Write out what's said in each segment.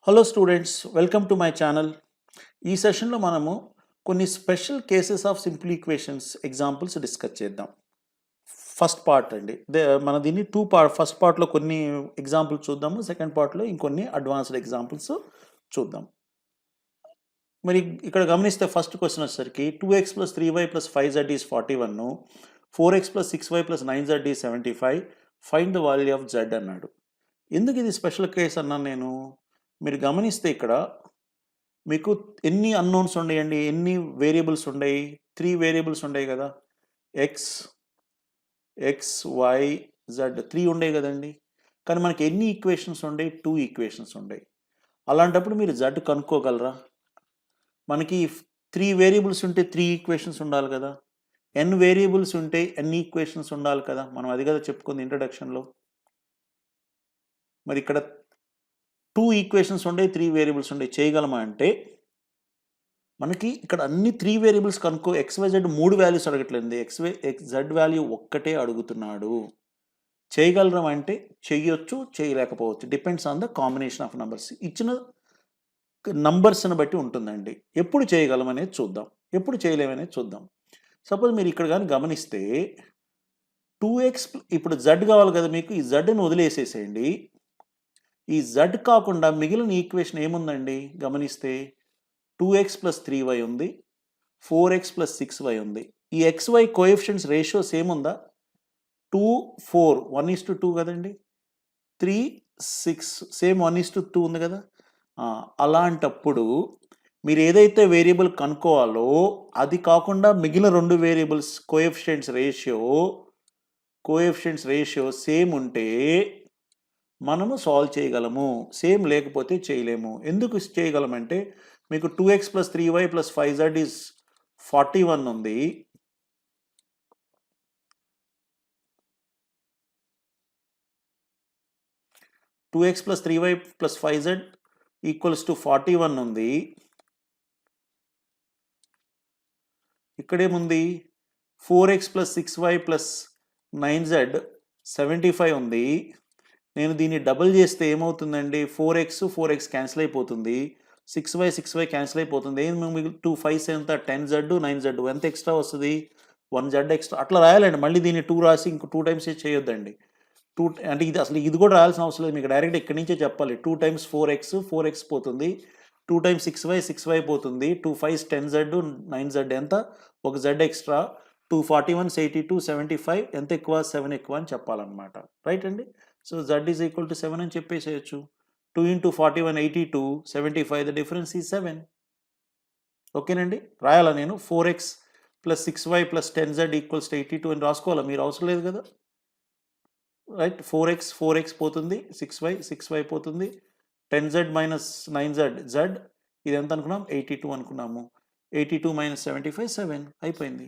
Hello students, welcome to my channel. ఈ సెషన్లో మనము కొన్ని special cases of simple equations examples discuss చేద్దాం. ఫస్ట్ పార్ట్ అండి. మన దీన్ని ఫస్ట్ పార్ట్లో కొన్ని ఎగ్జాంపుల్స్ చూద్దాము, సెకండ్ పార్ట్లో ఇంకొన్ని అడ్వాన్స్డ్ ఎగ్జాంపుల్స్ చూద్దాం. మరి ఇక్కడ గమనిస్తే ఫస్ట్ క్వశ్చన్ వచ్చేసరికి 2x + 3y + 5z is 41, 4x + 6y + 9z is 75, find the value of z అన్నాడు. ఎందుకు ఇది స్పెషల్ కేస్ అన్నాను నేను? మీరు గమనిస్తే ఇక్కడ మీకు ఎన్ని అన్నోన్స్ ఉన్నాయండి, ఎన్ని వేరియబుల్స్ ఉన్నాయి? 3 వేరియబుల్స్ ఉన్నాయి కదా, ఎక్స్ వై జెడ్ 3 ఉన్నాయి కదండి. కానీ మనకి ఎన్ని ఈక్వేషన్స్ ఉన్నాయి? 2 ఈక్వేషన్స్ ఉన్నాయి. అలాంటప్పుడు మీరు జెడ్ కనుక్కోగలరా? మనకి 3 వేరియబుల్స్ ఉంటే 3 ఈక్వేషన్స్ ఉండాలి కదా, n వేరియబుల్స్ ఉంటే n ఈక్వేషన్స్ ఉండాలి కదా. మనం అది కదా చెప్పుకుంది ఇంట్రడక్షన్లో. మరి ఇక్కడ 2 ఈక్వేషన్స్ ఉండే 3 వేరియబుల్స్ ఉండే, చేయగలమా అంటే మనకి ఇక్కడ అన్ని 3 వేరియబుల్స్ కనుక్కో. XYZ 3 వాల్యూస్ అడగట్లేదు, XZ వాల్యూ ఒక్కటే అడుగుతున్నాడు. చేయగలరా అంటే చెయ్యొచ్చు, చేయలేకపోవచ్చు, depends on the combination of numbers. ఇచ్చిన నంబర్స్ని బట్టి ఉంటుందండి. ఎప్పుడు చేయగలమనేది చూద్దాం, ఎప్పుడు చేయలేమనేది చూద్దాం. సపోజ్ మీరు ఇక్కడ కానీ గమనిస్తే 2x, ఇప్పుడు Z కావాలి కదా మీకు, ఈ Zని వదిలేసేసేయండి. ఈ Z కాకుండా మిగిలిన ఈక్వేషన్ ఏముందండి గమనిస్తే 2x + 3y ఉంది, 4x + 6y ఉంది. ఈ xy కోఎఫిషియెంట్స్ రేషియో సేమ్ ఉందా? 2 4 1:2 కదండి, 3 6 సేమ్ 1:2 ఉంది కదా. అలాంటప్పుడు మీరు ఏదైతే వేరియబుల్ కనుక్కోవాలో అది కాకుండా మిగిలిన 2 వేరియబుల్స్ కోఎఫిషియెంట్స్ రేషియో సేమ్ ఉంటే మనము సాల్వ్ చేయగలము, సేమ్ లేకపోతే చేయలేము. ఎందుకు చేయగలమంటే మీకు 2x + 3y + 5z ఈజ్ 41 ఉంది. టూ ఎక్స్ + 3y + 5z = 41 ఉంది. ఇక్కడేముంది 4x + 6y + 9z 75 ఉంది. నేను దీన్ని డబుల్ చేస్తే ఏమవుతుందండి? 4x క్యాన్సిల్ అయిపోతుంది, 6y క్యాన్సిల్ అయిపోతుంది. ఏం మిగిలి 2 5 ఎంత? 10z 9z. ఎంత ఎక్స్ట్రా వస్తుంది? 1z extra. అట్లా రాయాలండి. మళ్ళీ దీన్ని 2 రాసి ఇంకో 2 టైమ్స్ చేయొద్దండి. 2 అంటే ఇది అసలు ఇది కూడా రాయాల్సిన అవసరం లేదు, మీకు డైరెక్ట్ ఇక్కడి నుంచే చెప్పాలి. 2 × 4x పోతుంది, 2 × 6y పోతుంది, 2 5 10z 9z ఎంత? ఒక z ఎక్స్ట్రా. 2 41 82 75 ఎంత ఎక్కువ? 7 ఎక్కువ అని చెప్పాలన్నమాట. రైట్ అండి. సో z = 7 అని చెప్పేసేయచ్చు. 2 × 41 82 75, ద డిఫరెన్స్ ఈ 7. ఓకేనండి. రాయాలా నేను? 4x + 6y + 10z = 82 అని రాసుకోవాలా? మీరు అవసరం లేదు కదా. రైట్. 4x పోతుంది, 6y పోతుంది, 10z - 9z z, ఇది ఎంత అనుకున్నాం? 82 అనుకున్నాము. 82 - 75 7 అయిపోయింది.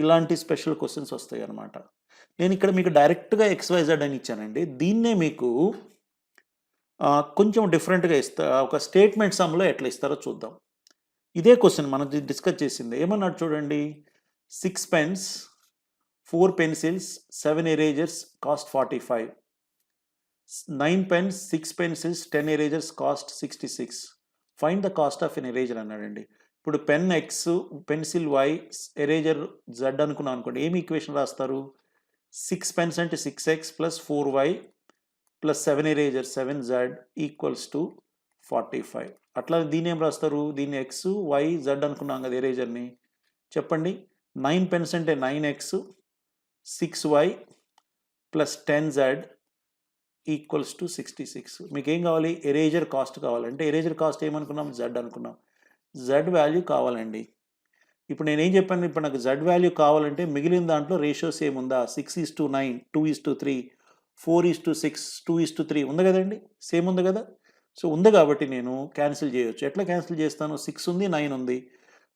ఇలాంటి స్పెషల్ క్వశ్చన్స్ వస్తాయి అన్నమాట. నేను ఇక్కడ మీకు డైరెక్ట్గా XYZ అని ఇచ్చానండి. దీన్నే మీకు కొంచెం డిఫరెంట్గా ఇస్తా. ఒక స్టేట్మెంట్ సమ్లో ఎట్లా ఇస్తారో చూద్దాం. ఇదే క్వశ్చన్ మనం డిస్కస్ చేసింది. ఏమన్నాడు చూడండి, 6 pens, 4 pencils, 7 erasers cost 45, 9 pens, 6 pencils, 10 erasers cost 66, find the cost of an eraser అన్నాడండి. ఇప్పుడు pen x, pencil y, eraser z అనుకున్నాం అనుకోండి, ఏమి ఈక్వేషన్ రాస్తారు? 6 pens అంటే 6x + 4y + 7 erasers 7z = 45. అట్లా దీన్ని ఏం రాస్తారు? దీన్ని x y z అనుకున్నాం కదా ఎరేజర్ని. చెప్పండి. 9 pens అంటే 9x, 6y + 10z = 66. మీకు ఏం కావాలి? ఎరేజర్ కాస్ట్ కావాలంటే ఎరేజర్ కాస్ట్ ఏమనుకున్నాం? z అనుకున్నాం. z వాల్యూ కావాలండి. ఇప్పుడు నేనేం చెప్పాను? ఇప్పుడు నాకు z వాల్యూ కావాలంటే మిగిలిన దాంట్లో రేషియోస్ ఏముందా? 6:9, 2:3, 4:6, 2:3 ఉంది కదండి, సేమ్ ఉంది కదా. సో ఉంది కాబట్టి నేను క్యాన్సిల్ చేయొచ్చు. ఎట్లా క్యాన్సిల్ చేస్తాను? 6 ఉంది, 9 ఉంది.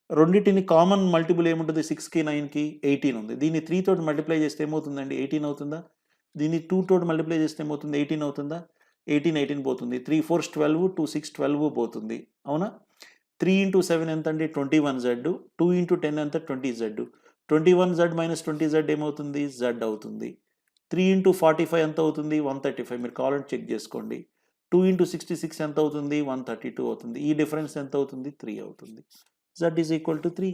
రెండింటిని కామన్ మల్టిపుల్ ఏముంటుంది? 6కి 9కి 18 ఉంది. దీన్ని 3 తోటి మల్టిప్లై చేస్తే ఏమవుతుందండి? 18 అవుతుందా? దీన్ని 2 తోటి మల్టిప్లై చేస్తే ఏమవుతుంది? 18 అవుతుందా? 18 పోతుంది. 3 4 12, 2 6 12 పోతుంది. అవునా? 3 × 7 ఎంత అండి? 21z. 2 × 10 ఎంత? 20z. 21z - 20z ఏమవుతుంది? z అవుతుంది. 3 × 45 ఎంత అవుతుంది? 135. మీరు కావాలంటే చెక్ చేసుకోండి. 2 into 66 ఎంత అవుతుంది 132 అవుతుంది. ఈ డిఫరెన్స్ ఎంత అవుతుంది 3 అవుతుంది. z is equal to 3.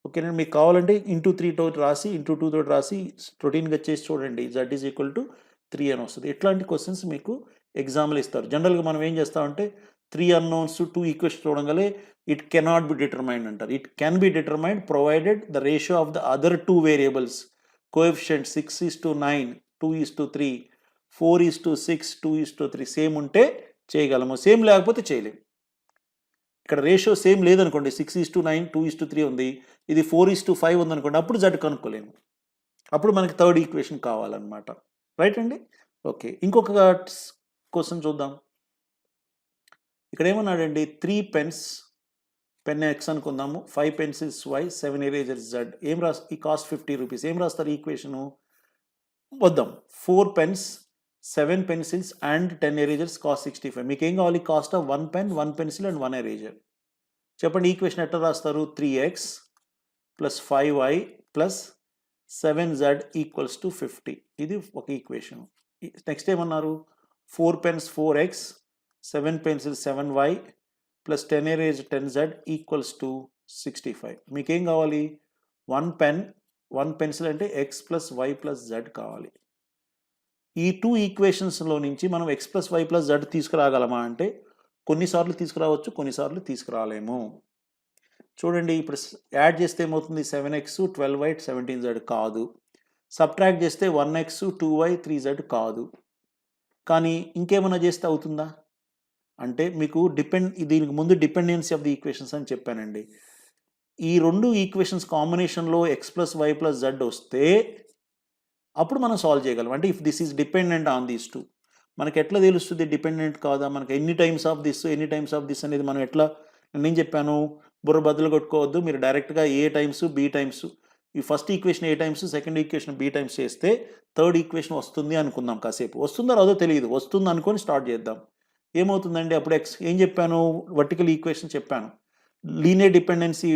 ఓకేనండి, మీకు కావాలంటే ఇంటూ 3 తోటి రాసి ఇంటూ 2 తోటి రాసి రొటీన్గా చేసి చూడండి. z ఈజ్ ఈక్వల్ టు 3 అని వస్తుంది. ఇట్లాంటి క్వశ్చన్స్ మీకు ఎగ్జామ్లో ఇస్తారు. జనరల్గా మనం ఏం చేస్తామంటే 3 అన్నోన్స్ 2 ఈక్వేషన్ చూడగానే ఇట్ కెనాట్ బి డిటర్మైన్డ్ అంటారు. It can be determined provided the ratio of the other 2 variables coefficient 6:9, 2:3, 4:6, 2:3 same ఉంటే చేయగలము, సేమ్ లేకపోతే చేయలేము. ఇక్కడ రేషియో సేమ్ లేదనుకోండి, 6:9, 2:3 ఉంది, ఇది 4:5 ఉందనుకోండి, అప్పుడు జడ్ కనుక్కోలేము. అప్పుడు మనకి థర్డ్ ఈక్వేషన్ కావాలన్నమాట. రైట్ అండి. ఓకే, ఇంకొక క్వశ్చన్ చూద్దాం. ఇక్కడ ఏమన్నాడండి, 3 pens, పెన్ ఎక్స్ అనుకుందాము, 5 pencils వై, 7 erasers జెడ్. ఏం ఈ కాస్ట్ 50 రూపీస్. ఏం రాస్తారు ఈక్వేషను? వద్దాం. 4 pens, 7 pencils and 10 erasers cost 65. మీకు ఏం కావాలి? Cost of 1 pen, 1 pencil and 1 eraser. చెప్పండి ఈక్వేషన్ ఎట్లా రాస్తారు? 3x plus 5y plus 7z equals to 50. ఇది ఒక ఈక్వేషన్. నెక్స్ట్ ఏమన్నారు? 4 pens 4x, 7 pencils 7y plus 10 eraser 10z equals to 65. మీకేం కావాలి? 1 pen, 1 pencil అంటే x plus y plus z కావాలి. ఈ 2 ఈక్వేషన్స్లో నుంచి మనం x plus y plus z తీసుకురాగలమా అంటే కొన్నిసార్లు తీసుకురావచ్చు, కొన్నిసార్లు తీసుకురాలేము. చూడండి, ఇప్పుడు యాడ్ చేస్తే ఏమవుతుంది? 7x 12y 17z కాదు. సబ్ట్రాక్ట్ చేస్తే 1x 2y 3z కాదు. కానీ ఇంకేమైనా చేస్తే అవుతుందా అంటే మీకు దీనికి ముందు డిపెండెన్సీ ఆఫ్ ది ఈక్వేషన్స్ అని చెప్పానండి. ఈ 2 ఈక్వేషన్స్ కాంబినేషన్లో x plus y plus z వస్తే అప్పుడు మనం సాల్వ్ చేయగలం. అంటే if this is dependent on these 2, మనకి ఎట్లా తెలుస్తుంది డిపెండెంట్ కాదా? మనకి ఎన్ని టైమ్స్ ఆఫ్ దిస్ అనేది మనం ఎట్లా, నేను చెప్పాను, బుర్ర బదులు కొట్టుకోవద్దు. మీరు డైరెక్ట్గా ఏ టైమ్స్ బి టైమ్స్, ఈ first equation A times, second equation B times చేస్తే థర్డ్ ఈక్వేషన్ వస్తుంది అనుకుందాం. కాసేపు వస్తుందో రాదో తెలియదు, వస్తుంది అనుకొని స్టార్ట్ చేద్దాం. ఏమవుతుందండి అప్పుడు? ఏం చెప్పాను? వర్టికల్ ఈక్వేషన్ చెప్పాను. లీనియర్ డిపెండెన్సీ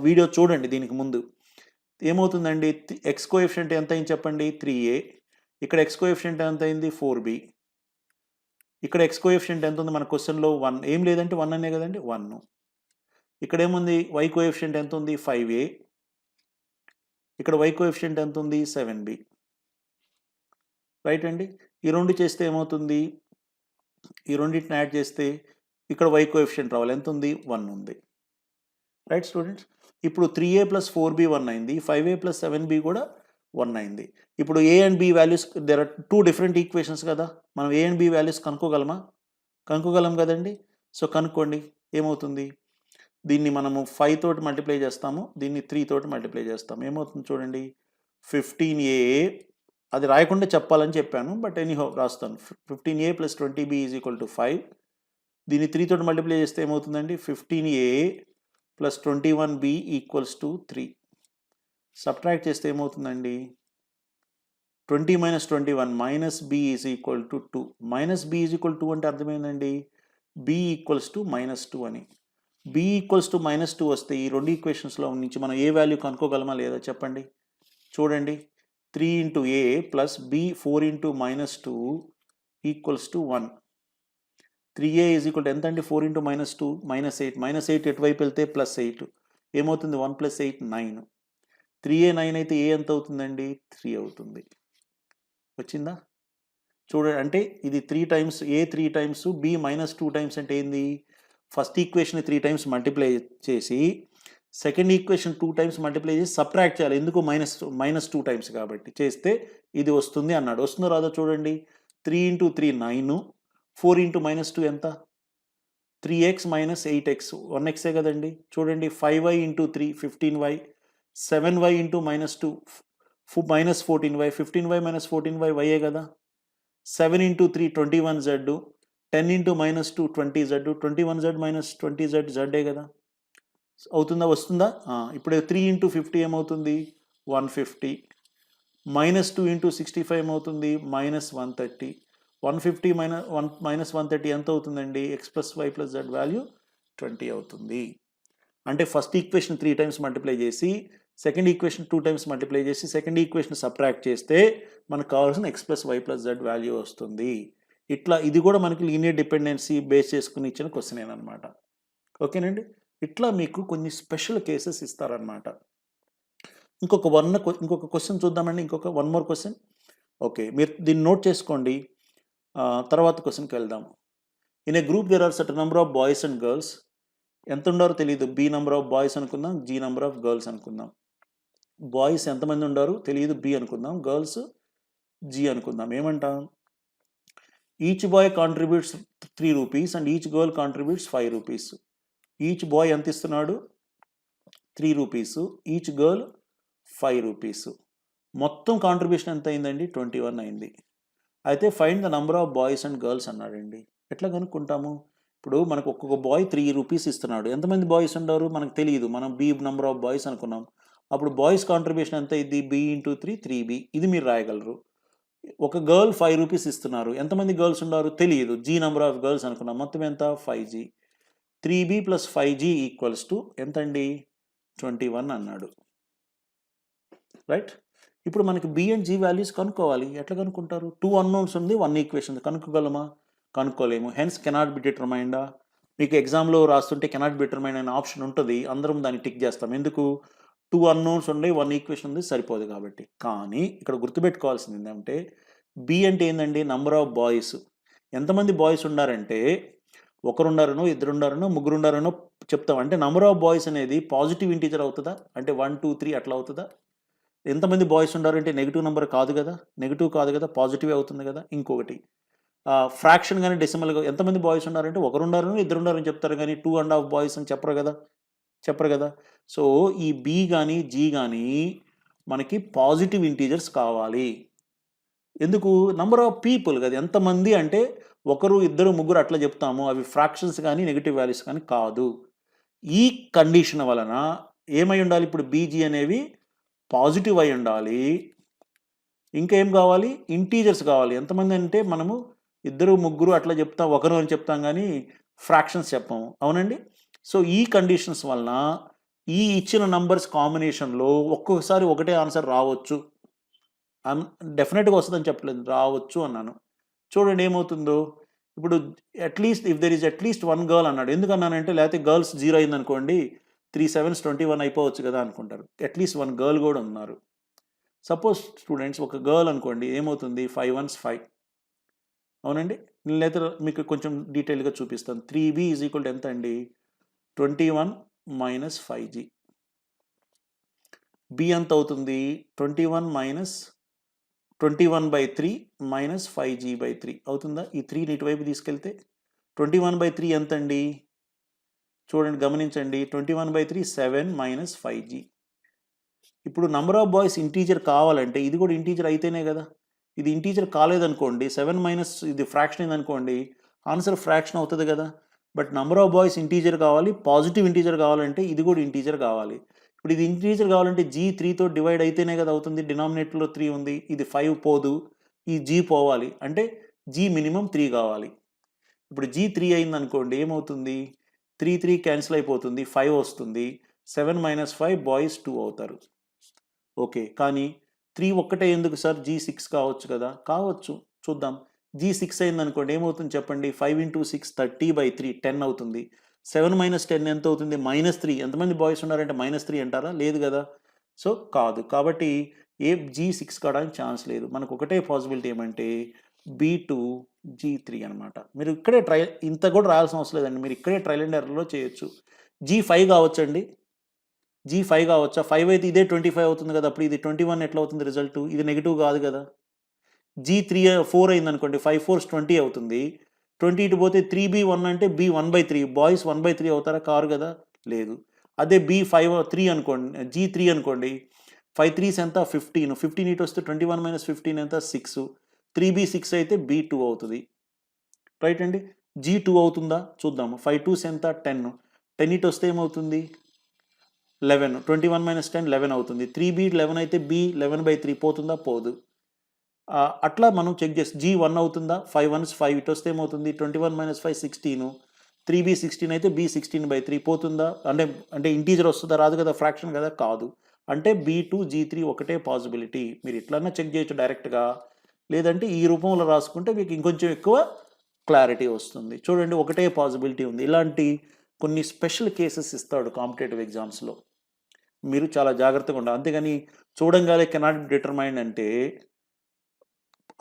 వీడియో చూడండి దీనికి ముందు. ఏమవుతుందండి? ఎక్స్ కోఎఫిషియంట్ ఎంత అయింది చెప్పండి? 3a. ఇక్కడ ఎక్స్ కోఎఫిషియంట్ ఎంత అయింది? 4b. ఇక్కడ ఎక్స్ కోఎఫిషియంట్ ఎంత ఉంది మన క్వశ్చన్లో? 1. ఏం లేదంటే 1 అనే కదండి, 1. ఇక్కడ ఏముంది? వై కోఎఫిషియంట్ ఎంత ఉంది? 5a. ఇక్కడ వై కోఎఫిషియంట్ ఎంత ఉంది? 7b. రైట్ అండి. ఈ రెండు చేస్తే ఏమవుతుంది? ఈ రెండింటిని యాడ్ చేస్తే ఇక్కడ వై కోఎఫిషియంట్ రావాలి. ఎంత ఉంది? 1 ఉంది. Right students. ఇప్పుడు 3a ప్లస్ 4b 1 అయింది, 5a ప్లస్ 7b కూడా 1 అయింది. ఇప్పుడు a and b values, there are 2 different equations కదా, మనం ఏ అండ్ బి వాల్యూస్ కనుక్కోగలమా? కనుక్కోగలం కదండి. సో కనుక్కోండి. ఏమవుతుంది? దీన్ని మనము 5 తోటి మల్టిప్లై చేస్తాము, దీన్ని 3 తోటి మల్టిప్లై చేస్తాము. ఏమవుతుంది చూడండి? 15a, అది రాయకుండా చెప్పాలని చెప్పాను, బట్ ఎనీహో రాస్తాను. 15a plus 20b is equal to 5. దీన్ని 3 తోటి మల్టిప్లై చేస్తే ఏమవుతుందండి? 15a plus 21b equals to 3. Subtract చేస్తే ఏమవుతుందండి? 20 minus 21 minus b is equal to 2. Minus b is equal 2 అంటే అర్థమైందండి b ఈక్వల్స్ టు -2 అని. b ఈక్వల్స్ టు -2 వస్తే ఈ రెండు ఈక్వేషన్స్లో నుంచి మనం ఏ వాల్యూ కనుక్కోగలమా లేదా చెప్పండి. చూడండి, 3 into a plus b 4 into -2 equals to 1. 3a is equal ఎంత అండి? 4 ఇంటూ -2 -8. -8 ఎటువైపు వెళ్తే +8. ఏమవుతుంది? 1 + 8 9. 3a 9 అయితే a ఎంత అవుతుందండి? 3 అవుతుంది. వచ్చిందా? చూడండి, అంటే ఇది 3 times a 3 times b -2 times అంటే ఏంది? ఫస్ట్ ఈక్వేషన్ 3 టైమ్స్ మల్టిప్లై చేసి సెకండ్ ఈక్వేషన్ 2 టైమ్స్ మల్టిప్లై చేసి సబ్ట్రాక్ట్ చేయాలి. ఎందుకు? -2 టైమ్స్ కాబట్టి చేస్తే ఇది వస్తుంది అన్నాడు. వస్తుందో రాదో చూడండి. 3 ఇంటూ 3 9, 4 ఇంటూ -2 ఎంత? 3x మైనస్ 8x, 1xే కదండి. చూడండి, 5y into 3 15y, 7y into -2 -14y, 15y minus 14y వైయే కదా. 7 into 3 21z, 10 into -2 20z, 21z minus 20z జడ్డే కదా. అవుతుందా? వస్తుందా? ఇప్పుడు 3 ఇంటూ 50 ఏమవుతుంది? 150. -2 ఇంటూ 65 ఏమవుతుంది? -130. 150 మైనస్ 130 ఎంత అవుతుందండి? X plus y plus z value 20 అవుతుంది. అంటే ఫస్ట్ ఈక్వేషన్ 3 టైమ్స్ మల్టిప్లై చేసి సెకండ్ ఈక్వేషన్ 2 టైమ్స్ మల్టిప్లై చేసి సెకండ్ ఈక్వేషన్ సబ్ట్రాక్ట్ చేస్తే మనకు కావాల్సిన x plus y plus z value వస్తుంది. ఇట్లా ఇది కూడా మనకి లీనియర్ డిపెండెన్సీ బేస్ చేసుకుని ఇచ్చిన క్వశ్చన్ అనమాట. ఓకేనండి. ఇట్లా మీకు కొన్ని స్పెషల్ కేసెస్ ఇస్తారనమాట. ఇంకొక క్వశ్చన్ చూద్దామండి. One more question. ఓకే, మీరు దీన్ని నోట్ చేసుకోండి. తర్వాత క్వశ్చన్కి వెళ్దాం. In a group there are certain number of boys and girls. ఎంత ఉండారో తెలియదు. బి నెంబర్ ఆఫ్ బాయ్స్ అనుకుందాం, జీ నెంబర్ ఆఫ్ గర్ల్స్ అనుకుందాం. బాయ్స్ ఎంతమంది ఉండారు తెలియదు, బి అనుకుందాం. గర్ల్స్ జీ అనుకుందాం. ఏమంటాం? Each boy contributes 3 rupees and each girl contributes 5 rupees. Each boy ఎంత ఇస్తున్నాడు? 3 రూపీస్. Each girl 5 rupees. మొత్తం కాంట్రిబ్యూషన్ ఎంత అయిందండి? 21 అయింది. అయితే find the number of boys and girls అన్నాడండి. ఎట్లా కనుక్కుంటాము? ఇప్పుడు మనకు ఒక్కొక్క బాయ్ 3 రూపీస్ ఇస్తున్నాడు. ఎంతమంది బాయ్స్ ఉన్నారు మనకు తెలియదు. మనం బి నెంబర్ ఆఫ్ బాయ్స్ అనుకున్నాం. అప్పుడు బాయ్స్ కాంట్రిబ్యూషన్ ఎంత అయింది? B into 3, 3b. ఇది మీరు రాయగలరు. ఒక గర్ల్ 5 రూపీస్ ఇస్తున్నారు. ఎంతమంది గర్ల్స్ ఉన్నారు తెలియదు. జీ నెంబర్ ఆఫ్ గర్ల్స్ అనుకున్నాం. మొత్తం ఎంత? 5g. 3b plus 5g equals to ఎంత అండి? 21 అన్నాడు. రైట్. ఇప్పుడు మనకి బి అండ్ జీ వాల్యూస్ కనుక్కోవాలి. ఎట్లా కనుక్కుంటారు? 2 అన్నోన్స్ ఉంది, 1 ఈక్వేషన్. కనుక్కోగలమా? కనుక్కోలేము. Hence cannot be determined. మీకు ఎగ్జామ్లో రాస్తుంటే కెనాట్ బి డిటర్మైన్ అనే ఆప్షన్ ఉంటుంది. అందరం దాన్ని టిక్ చేస్తాం. ఎందుకు? 2 అన్నోన్స్ ఉండే, 1 ఈక్వేషన్ ఉంది, సరిపోదు కాబట్టి. కానీ ఇక్కడ గుర్తుపెట్టుకోవాల్సింది ఏంటంటే బి అంటే ఏంటండి? Number of boys. ఎంతమంది బాయ్స్ ఉండారంటే ఒకరుండారనో, ఇద్దరుండారనో, ముగ్గురుండారనో చెప్తాం. అంటే నంబర్ ఆఫ్ బాయ్స్ అనేది పాజిటివ్ ఇంటీజర్ అవుతుందా? అంటే 1, 2, 3 అట్లా అవుతుందా? ఎంతమంది బాయ్స్ ఉండారంటే నెగిటివ్ నెంబర్ కాదు కదా, నెగిటివ్ కాదు కదా, పాజిటివ్ అవుతుంది కదా. ఇంకొకటి ఫ్రాక్షన్ కానీ డెసిమల్గా ఎంతమంది బాయ్స్ ఉన్నారంటే ఒకరుండారని, ఇద్దరుండారని చెప్తారు కానీ 2.5 బాయ్స్ అని చెప్పరు కదా. సో ఈ బి కానీ జీ కానీ మనకి పాజిటివ్ ఇంటీజర్స్ కావాలి. ఎందుకు? నంబర్ ఆఫ్ పీపుల్ కదా. ఎంతమంది అంటే ఒకరు, ఇద్దరు, ముగ్గురు అట్లా చెప్తాము. అవి ఫ్రాక్షన్స్ కానీ నెగిటివ్ వాల్యూస్ కానీ కాదు. ఈ కండిషన్ వలన ఏమై ఉండాలి? ఇప్పుడు బీజీ అనేవి పాజిటివ్ అయి ఉండాలి. ఇంకా ఏం కావాలి? ఇంటీజర్స్ కావాలి. ఎంతమంది అంటే మనము ఇద్దరు, ముగ్గురు అట్లా చెప్తాం, ఒకరు అని చెప్తాం కానీ ఫ్రాక్షన్స్ చెప్పాము. అవునండి. సో ఈ కండిషన్స్ వలన ఈ ఇచ్చిన నంబర్స్ కాంబినేషన్లో ఒక్కొక్కసారి ఒకటే ఆన్సర్ రావచ్చు. డెఫినెట్గా వస్తుందని చెప్పలేదు, రావచ్చు అన్నాను. చూడండి ఏమవుతుందో. ఇప్పుడు at least if there is at least 1 girl అన్నాడు. ఎందుకు అన్నానంటే లేకపోతే గర్ల్స్ 0 అయింది అనుకోండి, 3 7s 21 అయిపోవచ్చు కదా అనుకుంటారు. అట్లీస్ట్ 1 గర్ల్ కూడా ఉన్నారు. సపోజ్ స్టూడెంట్స్ ఒక గర్ల్ అనుకోండి, ఏమవుతుంది? 5 1s 5. అవునండి. లేదా మీకు కొంచెం డీటెయిల్గా చూపిస్తాను. 3b ఈజ్ ఈక్వల్ టు ఎంత అండి? 21 మైనస్ 5g. బి ఎంత అవుతుంది? 21 మైనస్ 21/3 మైనస్ 5g/3 అవుతుందా? ఈ 3ని ఇటువైపు తీసుకెళ్తే 21/3 ఎంత అండి? చూడండి, గమనించండి. 21/3 7 మైనస్ 5g. ఇప్పుడు నంబర్ ఆఫ్ బాయ్స్ ఇంటీజర్ కావాలంటే ఇది కూడా ఇంటీజర్ అయితేనే కదా. ఇది ఇంటీజర్ కాలేదనుకోండి, 7 మైనస్ ఇది ఫ్రాక్షన్ అయిందనుకోండి, ఆన్సర్ ఫ్రాక్షన్ అవుతుంది కదా. But number of boys integer కావాలి, పాజిటివ్ ఇంటీజర్ కావాలంటే ఇది కూడా ఇంటీజర్ కావాలి. ఇప్పుడు ఇది ఇంటీజర్ కావాలంటే జీ 3తో డివైడ్ అయితేనే కదా అవుతుంది. డినామినేటర్లో 3 ఉంది, ఇది 5 పోదు, ఈ జీ పోవాలి. అంటే జీ మినిమం 3 కావాలి. ఇప్పుడు జీ 3 అయింది అనుకోండి, ఏమవుతుంది? 3 3 క్యాన్సిల్ అయిపోతుంది, 5 వస్తుంది. 7 మైనస్ 5 బాయ్స్ 2 అవుతారు. ఓకే, కానీ 3 ఒక్కటే ఎందుకు సార్? జీ 6 కావచ్చు కదా. కావచ్చు, చూద్దాం. జీ 6 అయింది అనుకోండి, ఏమవుతుంది చెప్పండి? 5 × 6 30/3 10 అవుతుంది. 7 మైనస్ 10 ఎంత అవుతుంది? -3. ఎంతమంది బాయ్స్ ఉన్నారంటే -3 అంటారా? లేదు కదా. సో కాదు. కాబట్టి జీ 6 కావడానికి ఛాన్స్ లేదు. మనకు ఒకటే పాసిబిలిటీ ఏమంటే B2 G3 అనమాట. మీరు ఇక్కడే ఇంత కూడా రాయాల్సిన అవసరం లేదండి. మీరు ఇక్కడే ట్రయల్ అండ్ ఎర్రర్లో చేయొచ్చు. G5 కావచ్చండి. G5 కావచ్చా? 5 అయితే ఇదే 25 అవుతుంది కదా. అప్పుడు ఇది 21 ఎట్లా అవుతుంది రిజల్ట్? ఇది నెగిటివ్ కాదు కదా. G3 4 అయింది అనుకోండి, 5 4s 20 అవుతుంది. 20 ఇటు పోతే 3B1 అంటే B 1/3. బాయ్స్ 1/3 అవుతారా? కారు కదా, లేదు. అదే B5 3 అనుకోండి, G3 అనుకోండి, 5 3s ఎంత? 15. 15 ఇటు వస్తే 21 మైనస్ 15 ఎంత? 6. 3B6 అయితే B2 అవుతుంది. రైట్ అండి. G2 అవుతుందా చూద్దాము. 5 2s ఎంత? 10. 10 ఇటు వస్తే ఏమవుతుంది? 11. 21 మైనస్ 10 11 అవుతుంది. 3B 11 అయితే B 11/3 పోతుందా? పోదు. అట్లా మనం చెక్ చేసి G1 అవుతుందా? 5 1s 5 ఇటు వస్తే ఏమవుతుంది? 21 మైనస్ 5 16. 3B 16 అయితే B 16/3 పోతుందా? అంటే ఇంటీజర్ వస్తుందా? రాదు కదా, ఫ్రాక్షన్ కదా, కాదు. అంటే B2 G3 ఒకటే పాసిబిలిటీ. మీరు ఇట్లన్నా చెక్ చేయొచ్చు డైరెక్ట్గా. లేదంటే ఈ రూపంలో రాసుకుంటే మీకు ఇంకొంచెం ఎక్కువ క్లారిటీ వస్తుంది. చూడండి ఒకటే పాసిబిలిటీ ఉంది. ఇలాంటి కొన్ని స్పెషల్ కేసెస్ ఇస్తాడు కాంపిటేటివ్ ఎగ్జామ్స్‌లో. మీరు చాలా జాగ్రత్తగా ఉండాలి. అంతేగాని చూడంగానే కెనాట్ డిటర్మైన్ అంటే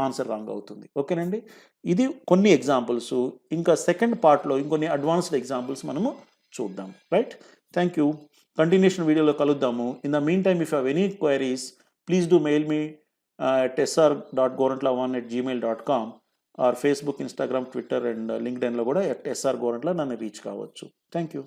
ఆన్సర్ రాంగ్ అవుతుంది. ఓకేనండి. ఇది కొన్ని ఎగ్జాంపుల్స్. ఇంకా సెకండ్ పార్ట్‌లో ఇంకొన్ని అడ్వాన్స్డ్ ఎగ్జాంపుల్స్ మనము చూద్దాం. రైట్. Thank you. కంటిన్యూషన్ వీడియోలో కలుద్దాము. In the mean time if you have any queries please do mail me at sr.gorantla1@gmail.com or Facebook, Instagram, Twitter and లింక్డ్ఇన్‌లో కూడా @srgorantla నన్ను రీచ్ కావచ్చు. Thank you.